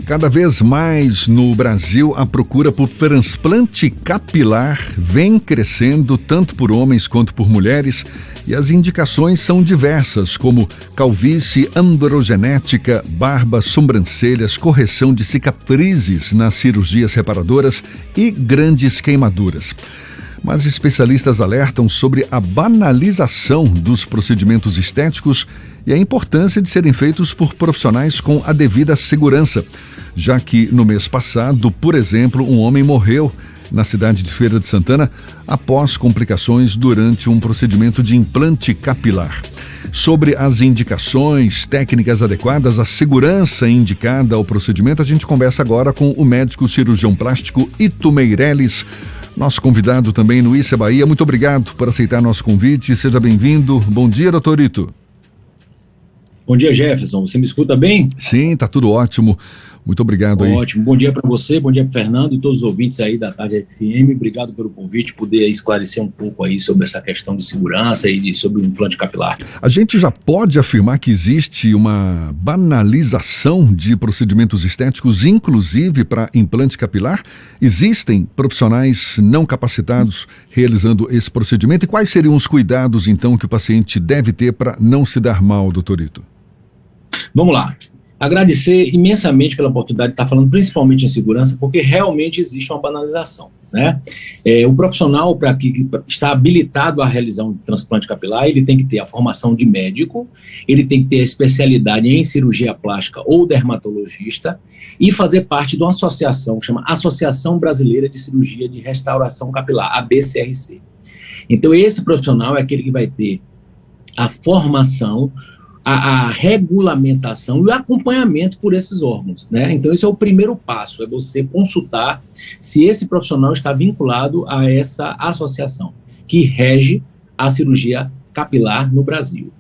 Cada vez mais no Brasil, a procura por transplante capilar vem crescendo tanto por homens quanto por mulheres, e as indicações são diversas, como calvície, androgenética, barba, sobrancelhas, correção de cicatrizes nas cirurgias reparadoras e grandes queimaduras. Mas especialistas alertam sobre a banalização dos procedimentos estéticos e a importância de serem feitos por profissionais com a devida segurança, já que no mês passado, por exemplo, um homem morreu na cidade de Feira de Santana após complicações durante um procedimento de implante capilar. Sobre as indicações, técnicas adequadas, a segurança indicada ao procedimento, a gente conversa agora com o médico cirurgião plástico Ito Meirelles, nosso convidado também no Issa Bahia. Muito obrigado por aceitar nosso convite. Seja bem-vindo. Bom dia, doutor Ito. Bom dia, Jefferson. Você me escuta bem? Sim, tá tudo ótimo. Muito obrigado aí. Ótimo. Bom dia para você, bom dia para Fernando e todos os ouvintes aí da Tarde FM. Obrigado pelo convite, poder esclarecer um pouco aí sobre essa questão de segurança e sobre o implante capilar. A gente já pode afirmar que existe uma banalização de procedimentos estéticos, inclusive para implante capilar? Existem profissionais não capacitados realizando esse procedimento? E quais seriam os cuidados, então, que o paciente deve ter para não se dar mal, doutor Ito? Vamos lá. Agradecer imensamente pela oportunidade de estar falando principalmente em segurança, porque realmente existe uma banalização, né? O profissional, para que está habilitado a realizar um transplante capilar, ele tem que ter a formação de médico, ele tem que ter a especialidade em cirurgia plástica ou dermatologista e fazer parte de uma associação que chama Associação Brasileira de Cirurgia de Restauração Capilar, ABCRC. Então, esse profissional é aquele que vai ter a formação, a regulamentação e o acompanhamento por esses órgãos, né? Então, esse é o primeiro passo, é você consultar se esse profissional está vinculado a essa associação que rege a cirurgia capilar no Brasil.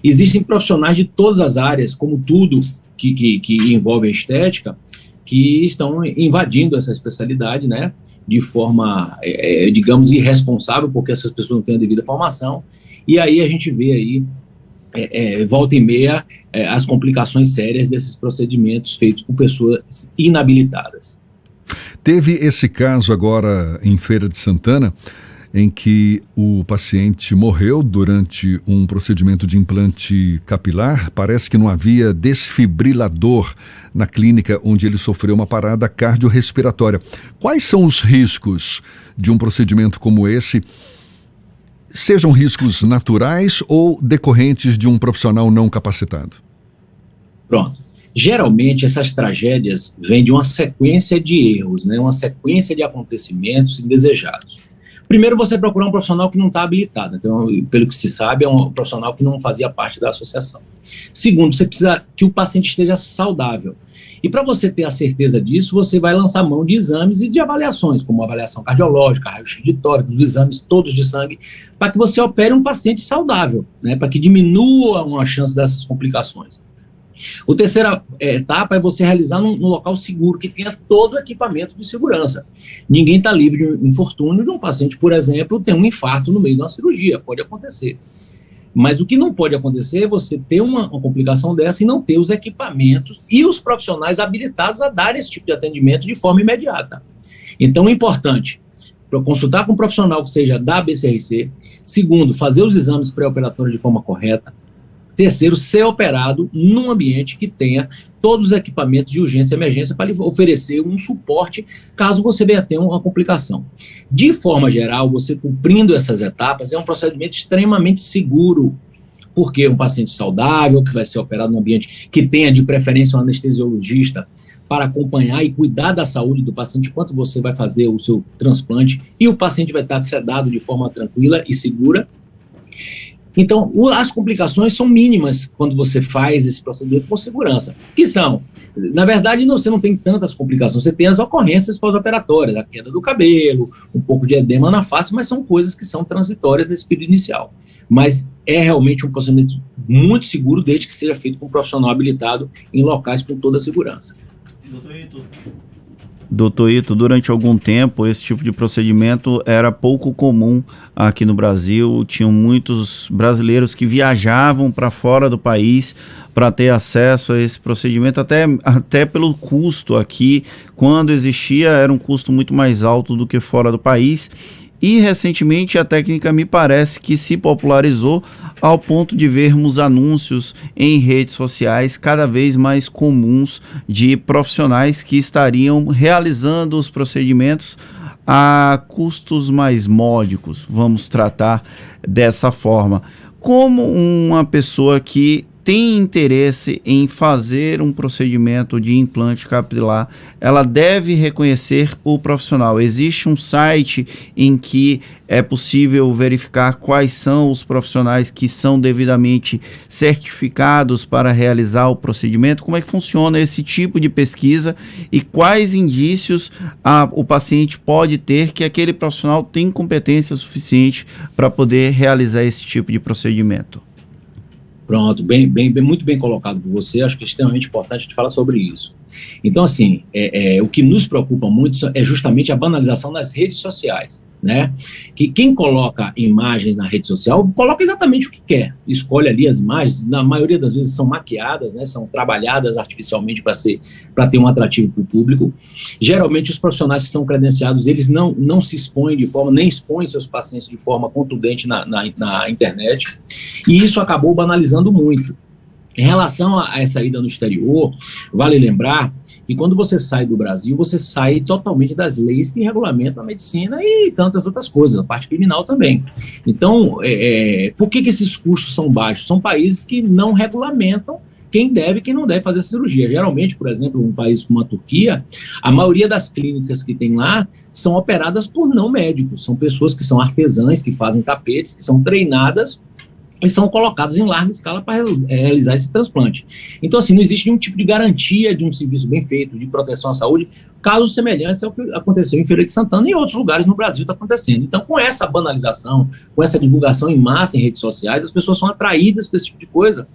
Existem profissionais de todas as áreas, como tudo que envolve a estética, que estão invadindo essa especialidade, né? De forma, digamos, irresponsável, porque essas pessoas não têm a devida formação, e aí a gente vê aí volta e meia, as complicações sérias desses procedimentos feitos por pessoas inabilitadas. Teve esse caso agora em Feira de Santana, em que o paciente morreu durante um procedimento de implante capilar. Parece que não havia desfibrilador na clínica onde ele sofreu uma parada cardiorrespiratória. Quais são os riscos de um procedimento como esse? Sejam riscos naturais ou decorrentes de um profissional não capacitado? Pronto. Geralmente, essas tragédias vêm de uma sequência de erros, né? Uma sequência de acontecimentos indesejados. Primeiro, você procurar um profissional que não está habilitado. Então, pelo que se sabe, é um profissional que não fazia parte da associação. Segundo, você precisa que o paciente esteja saudável. E para você ter a certeza disso, você vai lançar mão de exames e de avaliações, como avaliação cardiológica, raio-x de tórax, os exames todos de sangue, para que você opere um paciente saudável, né, para que diminua uma chance dessas complicações. A terceira etapa é você realizar num local seguro, que tenha todo o equipamento de segurança. Ninguém está livre de infortúnio de um paciente, por exemplo, ter um infarto no meio de uma cirurgia, pode acontecer. Mas o que não pode acontecer é você ter uma complicação dessa e não ter os equipamentos e os profissionais habilitados a dar esse tipo de atendimento de forma imediata. Então, é importante consultar com um profissional que seja da ABCRC. Segundo, fazer os exames pré-operatórios de forma correta. Terceiro, ser operado num ambiente que tenha todos os equipamentos de urgência e emergência para lhe oferecer um suporte caso você venha ter uma complicação. De forma geral, você cumprindo essas etapas, é um procedimento extremamente seguro, porque um paciente saudável, que vai ser operado num ambiente que tenha de preferência um anestesiologista para acompanhar e cuidar da saúde do paciente enquanto você vai fazer o seu transplante, e o paciente vai estar sedado de forma tranquila e segura. Então, as complicações são mínimas quando você faz esse procedimento com segurança. Que são, na verdade, você não tem tantas complicações, você tem as ocorrências pós-operatórias, a queda do cabelo, um pouco de edema na face, mas são coisas que são transitórias nesse período inicial. Mas é realmente um procedimento muito seguro, desde que seja feito com um profissional habilitado em locais com toda a segurança. Doutor Ito, Doutor Ito, durante algum tempo esse tipo de procedimento era pouco comum aqui no Brasil. Tinham muitos brasileiros que viajavam para fora do país para ter acesso a esse procedimento, até pelo custo aqui. Quando existia, era um custo muito mais alto do que fora do país. E recentemente a técnica me parece que se popularizou ao ponto de vermos anúncios em redes sociais cada vez mais comuns de profissionais que estariam realizando os procedimentos a custos mais módicos, vamos tratar dessa forma. Como uma pessoa que tem interesse em fazer um procedimento de implante capilar, ela deve reconhecer o profissional. Existe um site em que é possível verificar quais são os profissionais que são devidamente certificados para realizar o procedimento? Como é que funciona esse tipo de pesquisa e quais indícios o paciente pode ter que aquele profissional tem competência suficiente para poder realizar esse tipo de procedimento? Pronto, muito bem colocado por você. Acho que é extremamente importante a gente falar sobre isso. Então, assim, o que nos preocupa muito é justamente a banalização nas redes sociais, né? Que quem coloca imagens na rede social, coloca exatamente o que quer. Escolhe ali as imagens, na maioria das vezes são maquiadas, né? São trabalhadas artificialmente para ter um atrativo para o público. Geralmente, os profissionais que são credenciados, eles não se expõem nem expõem seus pacientes de forma contundente na internet. E isso acabou banalizando muito. Em relação a essa ida no exterior, vale lembrar que quando você sai do Brasil, você sai totalmente das leis que regulamentam a medicina e tantas outras coisas, a parte criminal também. Então, por que esses custos são baixos? São países que não regulamentam quem deve e quem não deve fazer essa cirurgia. Geralmente, por exemplo, um país como a Turquia, a maioria das clínicas que tem lá são operadas por não médicos, são pessoas que são artesãs, que fazem tapetes, que são treinadas e são colocados em larga escala para realizar esse transplante. Então, assim, não existe nenhum tipo de garantia de um serviço bem feito, de proteção à saúde, casos semelhantes ao que aconteceu em Feira de Santana e em outros lugares no Brasil está acontecendo. Então, com essa banalização, com essa divulgação em massa em redes sociais, as pessoas são atraídas para esse tipo de coisa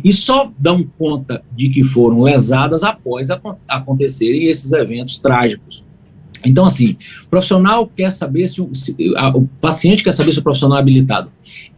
e só dão conta de que foram lesadas após acontecerem esses eventos trágicos. Então, assim, o profissional quer saber o paciente quer saber se o profissional é habilitado.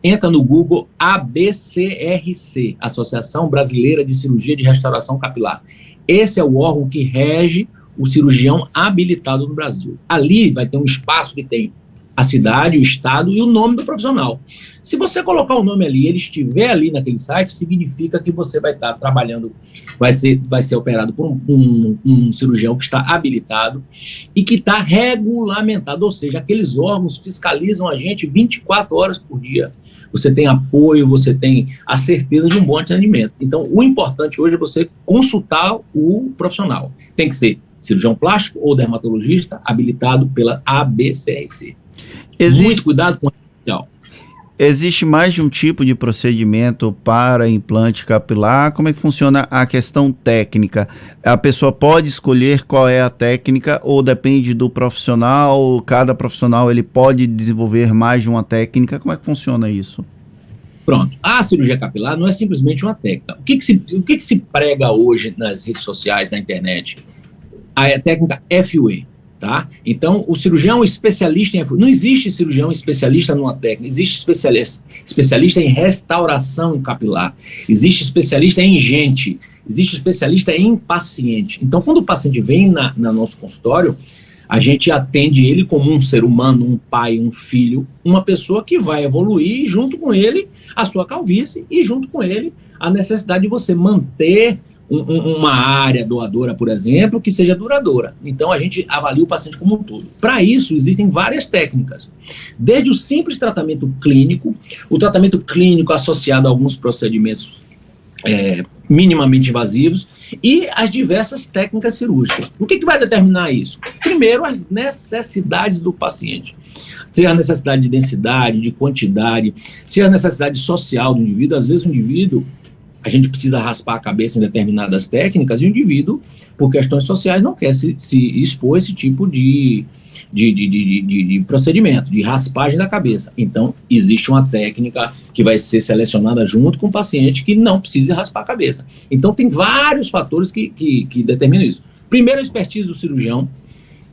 Entra no Google ABCRC, Associação Brasileira de Cirurgia de Restauração Capilar. Esse é o órgão que rege o cirurgião habilitado no Brasil. Ali vai ter um espaço que tem a cidade, o estado e o nome do profissional. Se você colocar o nome ali e ele estiver ali naquele site, significa que você vai estar trabalhando, vai ser operado por um cirurgião que está habilitado e que está regulamentado, ou seja, aqueles órgãos fiscalizam a gente 24 horas por dia. Você tem apoio, você tem a certeza de um bom atendimento. Então, o importante hoje é você consultar o profissional. Tem que ser cirurgião plástico ou dermatologista habilitado pela ABCRC. Muito cuidado com o Existe mais de um tipo de procedimento para implante capilar? Como é que funciona a questão técnica? A pessoa pode escolher qual é a técnica ou depende do profissional? Cada profissional ele pode desenvolver mais de uma técnica? Como é que funciona isso? Pronto. A cirurgia capilar não é simplesmente uma técnica. O que se prega hoje nas redes sociais, na internet? A técnica FUE. Tá? Então, o cirurgião especialista em... Não existe cirurgião especialista numa técnica, existe especialista em restauração capilar, existe especialista em gente, existe especialista em paciente. Então, quando o paciente vem no nosso consultório, a gente atende ele como um ser humano, um pai, um filho, uma pessoa que vai evoluir junto com ele a sua calvície e junto com ele a necessidade de você manter uma área doadora, por exemplo, que seja duradoura. Então, a gente avalia o paciente como um todo. Para isso, existem várias técnicas. Desde o simples tratamento clínico, o tratamento clínico associado a alguns procedimentos minimamente invasivos e as diversas técnicas cirúrgicas. O que vai determinar isso? Primeiro, as necessidades do paciente. Seja a necessidade de densidade, de quantidade, seja a necessidade social do indivíduo. Às vezes, o indivíduo a gente precisa raspar a cabeça em determinadas técnicas e o indivíduo, por questões sociais, não quer se expor a esse tipo de procedimento, de raspagem da cabeça. Então, existe uma técnica que vai ser selecionada junto com o paciente que não precisa raspar a cabeça. Então, tem vários fatores que determinam isso. Primeiro, a expertise do cirurgião,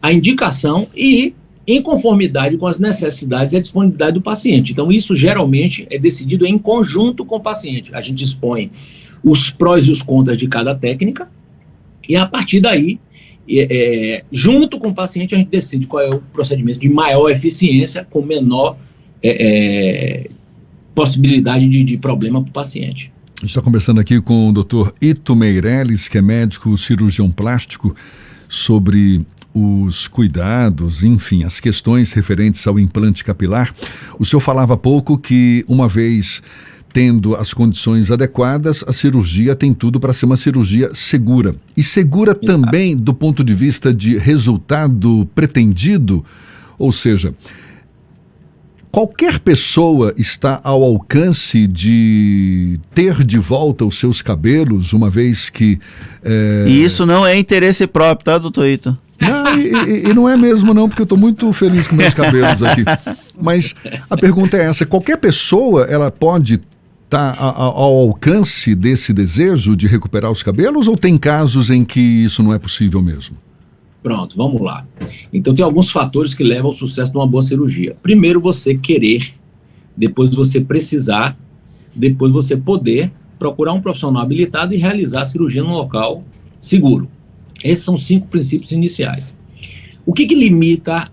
a indicação e em conformidade com as necessidades e a disponibilidade do paciente. Então, isso geralmente é decidido em conjunto com o paciente. A gente expõe os prós e os contras de cada técnica e, a partir daí, junto com o paciente, a gente decide qual é o procedimento de maior eficiência, com menor possibilidade de problema para o paciente. A gente está conversando aqui com o Dr. Ito Meirelles, que é médico cirurgião plástico, sobre os cuidados, enfim, as questões referentes ao implante capilar. O senhor falava há pouco que, uma vez tendo as condições adequadas, a cirurgia tem tudo para ser uma cirurgia segura. E segura também do ponto de vista de resultado pretendido, ou seja, qualquer pessoa está ao alcance de ter de volta os seus cabelos, uma vez que... E isso não é interesse próprio, tá, doutor Ito? Não, e não é mesmo não, porque eu estou muito feliz com meus cabelos aqui. Mas a pergunta é essa: qualquer pessoa, ela pode estar ao alcance desse desejo de recuperar os cabelos, ou tem casos em que isso não é possível mesmo? Pronto, vamos lá. Então, tem alguns fatores que levam ao sucesso de uma boa cirurgia. Primeiro, você querer, depois você precisar, depois você poder procurar um profissional habilitado e realizar a cirurgia num local seguro. Esses são 5 princípios iniciais. O que limita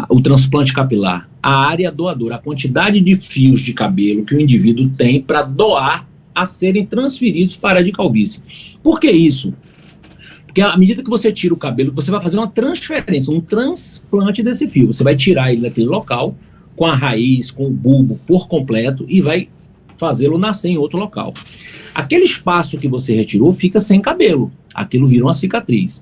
o transplante capilar? A área doadora, a quantidade de fios de cabelo que o indivíduo tem para doar a serem transferidos para a área de calvície. Por que isso? Porque à medida que você tira o cabelo, você vai fazer uma transferência, um transplante desse fio. Você vai tirar ele daquele local, com a raiz, com o bulbo por completo, e vai fazê-lo nascer em outro local. Aquele espaço que você retirou fica sem cabelo. Aquilo vira uma cicatriz.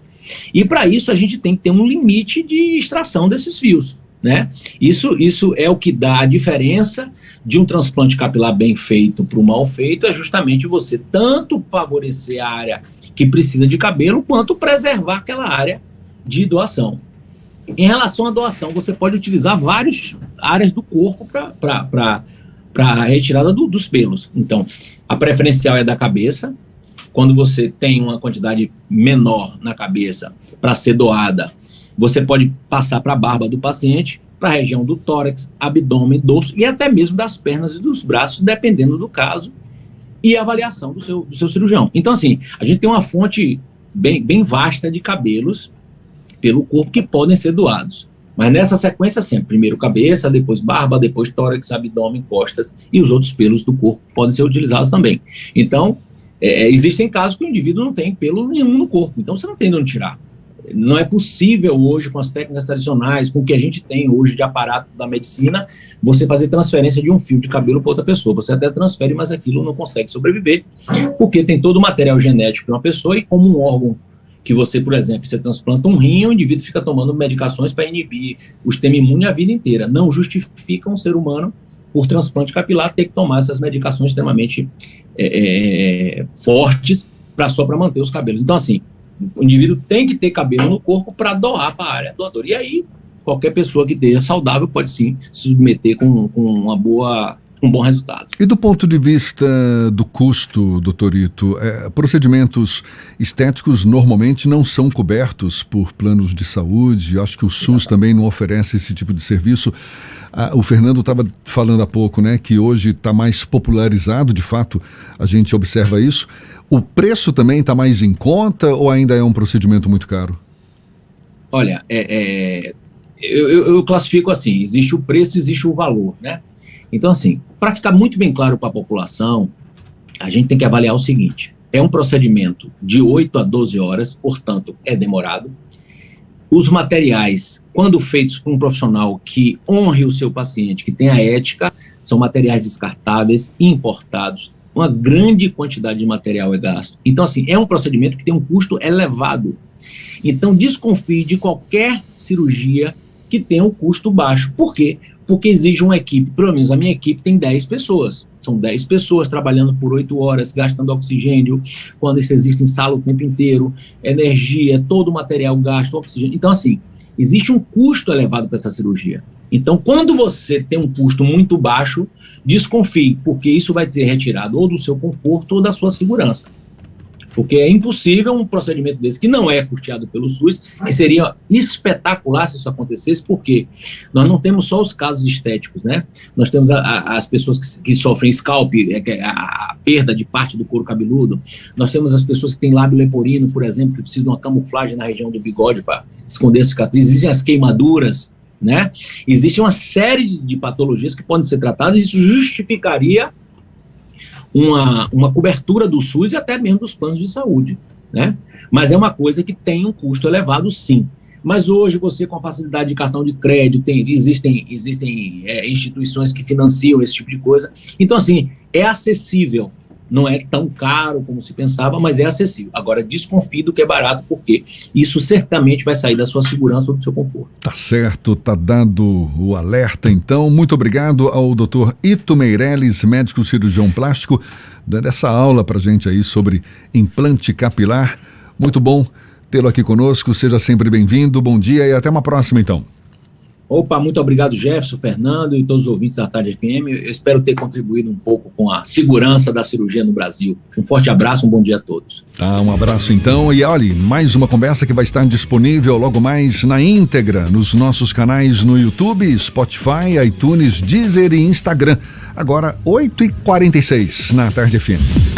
E para isso a gente tem que ter um limite de extração desses fios, né? Isso é o que dá a diferença de um transplante capilar bem feito para o mal feito, é justamente você tanto favorecer a área que precisa de cabelo, quanto preservar aquela área de doação. Em relação à doação, você pode utilizar várias áreas do corpo para a retirada dos pelos. Então, a preferencial é da cabeça. Quando você tem uma quantidade menor na cabeça para ser doada, você pode passar para a barba do paciente, para a região do tórax, abdômen, dorso e até mesmo das pernas e dos braços, dependendo do caso e a avaliação do seu cirurgião. Então, assim, a gente tem uma fonte bem vasta de cabelos pelo corpo que podem ser doados. Mas nessa sequência sempre, primeiro cabeça, depois barba, depois tórax, abdômen, costas e os outros pelos do corpo podem ser utilizados também. Então, existem casos que o indivíduo não tem pelo nenhum no corpo, então você não tem de onde tirar. Não é possível hoje, com as técnicas tradicionais, com o que a gente tem hoje de aparato da medicina, você fazer transferência de um fio de cabelo para outra pessoa. Você até transfere, mas aquilo não consegue sobreviver, porque tem todo o material genético de uma pessoa e como um órgão que você, por exemplo, você transplanta um rim, o indivíduo fica tomando medicações para inibir o sistema imune a vida inteira. Não justifica um ser humano, por transplante capilar, ter que tomar essas medicações extremamente fortes só para manter os cabelos. Então, assim, o indivíduo tem que ter cabelo no corpo para doar para a área doadora. E aí, qualquer pessoa que esteja saudável pode sim se submeter com um bom resultado. E do ponto de vista do custo, doutor Ito, procedimentos estéticos normalmente não são cobertos por planos de saúde. Acho que o SUS também não oferece esse tipo de serviço. O Fernando estava falando há pouco, né, que hoje está mais popularizado, de fato, a gente observa isso. O preço também está mais em conta ou ainda é um procedimento muito caro? Olha, eu classifico assim, existe o preço e existe o valor, né? Então, assim, para ficar muito bem claro para a população, a gente tem que avaliar o seguinte: é um procedimento de 8 a 12 horas, portanto, é demorado. Os materiais, quando feitos por um profissional que honre o seu paciente, que tenha ética, são materiais descartáveis, importados, uma grande quantidade de material é gasto. Então, assim, é um procedimento que tem um custo elevado. Então, desconfie de qualquer cirurgia que tenha um custo baixo. Por quê? Porque exige uma equipe, pelo menos a minha equipe tem 10 pessoas. são 10 pessoas trabalhando por 8 horas, gastando oxigênio, quando isso existe em sala o tempo inteiro, energia, todo o material gasto, oxigênio. Então, assim, existe um custo elevado para essa cirurgia. Então, quando você tem um custo muito baixo, desconfie, porque isso vai ter retirado ou do seu conforto ou da sua segurança. Porque é impossível um procedimento desse que não é custeado pelo SUS, que seria espetacular se isso acontecesse, porque nós não temos só os casos estéticos, né? Nós temos as pessoas que sofrem scalp, a perda de parte do couro cabeludo, nós temos as pessoas que têm lábio leporino, por exemplo, que precisam de uma camuflagem na região do bigode para esconder a cicatriz, existem as queimaduras, né? Existe uma série de patologias que podem ser tratadas e isso justificaria uma cobertura do SUS e até mesmo dos planos de saúde, né? Mas é uma coisa que tem um custo elevado, sim. Mas hoje você, com a facilidade de cartão de crédito, existem instituições que financiam esse tipo de coisa. Então, assim, é acessível. Não é tão caro como se pensava, mas é acessível. Agora, desconfie do que é barato, porque isso certamente vai sair da sua segurança ou do seu conforto. Tá certo, tá dado o alerta, então. Muito obrigado ao Dr. Ito Meirelles, médico cirurgião plástico, dando essa aula pra gente aí sobre implante capilar. Muito bom tê-lo aqui conosco, seja sempre bem-vindo, bom dia e até uma próxima, então. Opa, muito obrigado, Jefferson, Fernando e todos os ouvintes da Tarde FM. Eu espero ter contribuído um pouco com a segurança da cirurgia no Brasil. Um forte abraço, um bom dia a todos. Um abraço então, e olha, mais uma conversa que vai estar disponível logo mais na íntegra nos nossos canais no YouTube, Spotify, iTunes, Deezer e Instagram. Agora 8h46 na Tarde FM.